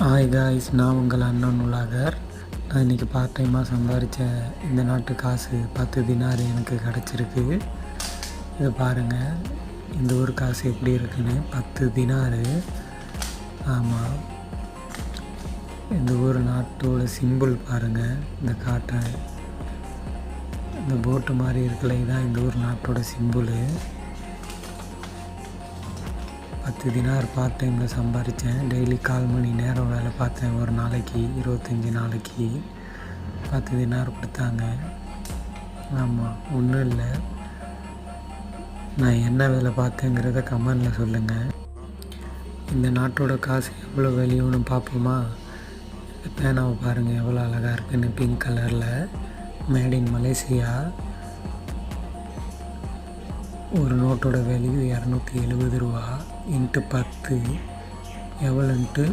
Hi guys, நான் உங்கள் அண்ணன் உலகர். நான் இன்றைக்கி பார்ட் டைமாக சம்பாதிச்ச இந்த நாட்டு காசு 10 தினார் எனக்கு கிடச்சிருக்கு. இதை பாருங்கள், இந்த ஊர் காசு எப்படி இருக்குன்னு. 10 தினார். ஆமாம், இந்த ஊர் நாட்டோட சிம்பிள் பாருங்கள். இந்த காட்டுறேன், இந்த போட்டு மாதிரி இருக்குல்ல, இதுதான் இந்த ஊர் நாட்டோட சிம்பிள். 10 தினார் பார்ட் டைமில் சம்பாதிச்சேன். டெய்லி 4 மணி நேரம் வேலை பார்த்தேன். ஒரு நாளைக்கு 25 நாளைக்கு 10 தினார் கொடுத்தாங்க. ஆமாம், ஒன்றும் இல்லை. நான் என்ன வேலை பார்த்தேங்கிறத கமெண்டில் சொல்லுங்கள். இந்த நாட்டோட காசு எவ்வளோ வெளியும்னு பார்ப்போமா? இந்த பேனாவை பாருங்கள் எவ்வளோ அழகாக இருக்குன்னு, பிங்க் கலரில், மேட் இன் மலேசியா. ஒரு நோட்டோட வேல்யூ 270 ரூபா. × 10 எவ்வளோன்ட்டு